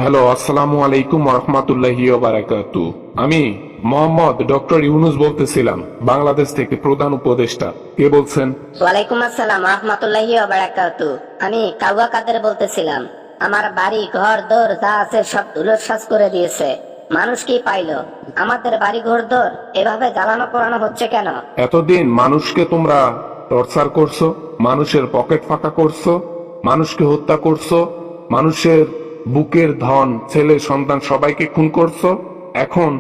Hello, আসসালামু আলাইকুম রহমতুল্লাহি বারাকাতু। আমি মোহাম্মদ ডক্টর ইউনুস বলতেছিলাম, বাংলাদেশ থেকে প্রধান উপদেষ্টা। কে বলছেন? ওয়ালাইকুম আসসালাম রাহমাতুল্লাহি ওয়া বারাকাতু। আমি কাওয়া কাদের বলতেছিলাম। আমার বাড়ি ঘর দর যা আছে সব ধুলোসাৎ করে দিয়েছে। মানুষ কি পাইলো? আমাদের বাড়ি ঘর দর এভাবে জ্বালানো পোড়ানো হচ্ছে কেন? এতদিন মানুষকে তোমরা টর্চার করছো, মানুষের পকেট ফাঁকা করছো, মানুষকে হত্যা করছো, মানুষের বুকের ধন ছেলে সন্তান সবাইকে খুন করছো। এখন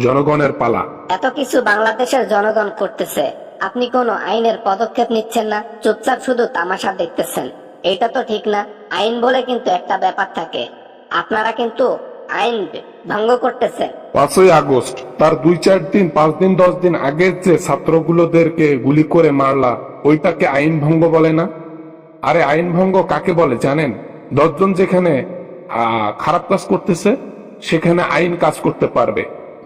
জনগণের পালা। এত কিছু বাংলাদেশের জনগণ করতেছে, আপনি কোনো আইনের পদক্ষেপ নিচ্ছেন না, চুপচাপ শুধু তামাশা দেখতেছেন। এটা তো ঠিক না। আইন বলে কিন্তু একটা ব্যাপার থাকে, আপনারা কিন্তু আইন ভঙ্গ করতেছেন। 5ই আগস্ট তার 2-4 দিন 5 দিন 10 দিন আগের যে ছাত্রগুলোদেরকে গুলি করে মারলা, ওইটাকে আইন ভঙ্গ বলে না? আরে আইন ভঙ্গ কাকে বলে জানেন? 10 জন যেখানে খারাপ কাজ করতেছে সেখানে আইন কাজ করতে পারবে।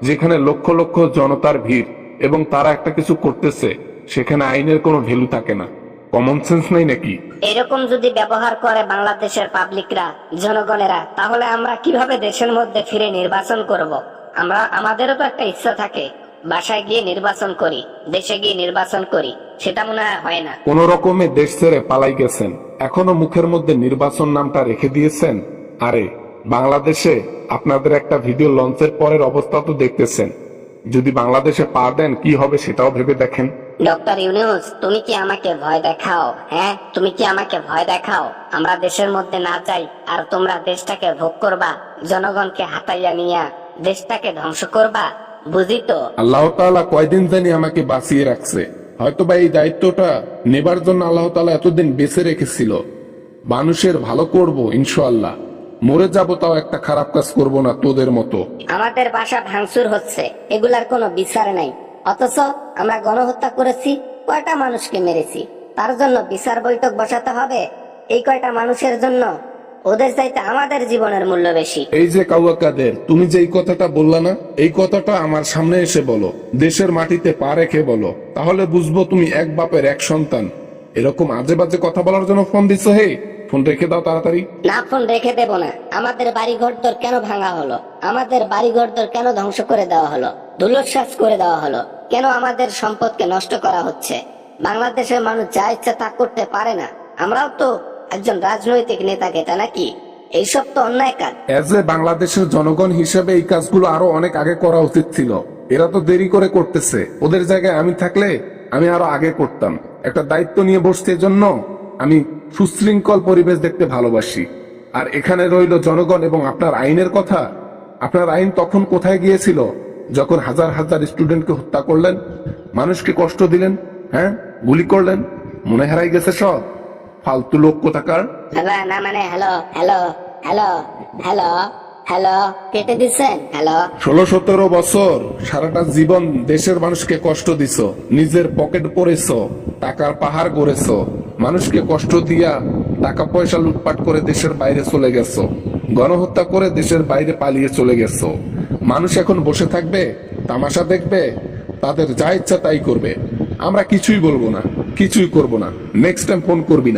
যেখানে লক্ষ লক্ষ জনতার ভিড় এবং তারা একটা কিছু করতেছে, সেখানে আইনের কোনো ভ্যালু থাকে না। কমন সেন্স নেই নাকি? এরকম যদি ব্যবহার করে বাংলাদেশের পাবলিকরা, জনগণেরা, তাহলে আমরা কিভাবে দেশের মধ্যে ফিরে নির্বাচন করব? আমাদেরও তো একটা ইচ্ছা থাকে, বাসায় গিয়ে নির্বাচন করি, দেশে গিয়ে নির্বাচন করি, সেটা মনে হয় না। কোন রকমে দেশ ছেড়ে পালাই গেছেন, এখনো মুখের মধ্যে নির্বাচন নামটা রেখে দিয়েছেন। আরে বাংলাদেশে আপনাদের একটা ভিডিও লঞ্চের পরের অবস্থা তো দেখতেছেন। যদি বাংলাদেশে পা দেন কি হবে সেটাও ভেবে দেখেন। ডক্টর ইউনুস, তুমি কি আমাকে ভয় দেখাও? হ্যাঁ, তুমি কি আমাকে ভয় দেখাও? আমরা দেশের মধ্যে না যাই আর তোমরা দেশটাকে ভোগ করবা, জনগণকে হাতাইয়া নিয়া দেশটাকে ধ্বংস করবা, বুঝি তো? আল্লাহ তাআলা কয়দিন জানি আমাকে বাঁচিয়ে রাখছে। হয়তো বা এই দায়িত্বটা নেবার জন্য আল্লাহ তাআলা এতদিন বেঁচে রেখেছিল। মানুষের ভালো করব ইনশাআল্লাহ, মরে যাব তাও একটা খারাপ কাজ করব না তোদের মতো। আমাদের বাসা ভাঙচুর হচ্ছে, এগুলার কোনো বিচার নাই, অথচ আমরা গণহত্যা করেছি, কয়টা মানুষকে মেরেছি, তার জন্য বিচার বৈঠক বসাতে হবে? এই কয়টা মানুষের জন্য? ওদের চাইতে আমাদের জীবনের মূল্য বেশি। এই যে কাউয়া কাদের, তুমি যে এই কথাটা বললা না, এই কথাটা আমার সামনে এসে বলো, দেশের মাটিতে পা রেখে বলো, তাহলে বুঝবো তুমি এক বাপের এক সন্তান। এরকম আজে বাজে কথা বলার জন্য ফোন দিছো? হে, ফোন রেখে দাও তাড়াতাড়ি। না, ফোন রেখে দেব না। আমাদের বাড়ি ঘরদর কেন ভাঙা হলো? আমাদের বাড়ি ঘরদর কেন ধ্বংস করে দেওয়া হলো, ধুলোসাৎ করে দেওয়া হলো? কেন আমাদের সম্পদকে নষ্ট করা হচ্ছে? বাংলাদেশের মানুষ যা ইচ্ছা তা করতে পারে না? আমরাও তো একজন রাজনৈতিক নেতাকে, তা নাকি? এইসব তো অন্যায় কাজ। এজ এ বাংলাদেশের জনগণ হিসেবে এই কাজগুলো আরো অনেক আগে করা উচিত ছিল। এরা তো দেরি করে করতেছে। ওদের জায়গায় আমি থাকলে আমি আরো আগে করতাম। একটা দায়িত্ব নিয়ে বসতে জন্য আমি সুশৃঙ্খল পরিবেশ দেখতে ভালোবাসি। আর এখানে রইল জনগণ এবং আপনার আইনের কথা। আপনার আইন তখন কোথায় গিয়েছিল যখন হাজার হাজার স্টুডেন্টকে হত্যা করলেন, মানুষকে কষ্ট দিলেন, হ্যাঁ, গুলি করলেন? মনে হারাই গেছে সব? ফালতু লোক কোথাকার। না মানে hello hello hello hello hello কেটে দিচ্ছেন? হ্যালো, 16-17 বছর সারাটা জীবন দেশের মানুষকে কষ্ট দিছ, নিজের পকেট পরেছ, টাকার পাহাড় গড়েছ, মানুষকে কষ্ট দিয়া টাকা পয়সা লুটপাট করে দেশের বাইরে চলে গেছো, গণহত্যা করে দেশের বাইরে পালিয়ে চলে গেছো। মানুষ এখন বসে থাকবে, তামাশা দেখবে, তাদের যা ইচ্ছা তাই করবে। আমরা কিছুই বলবো না, কিছুই করব না। নেক্সট টাইম ফোন করবি না।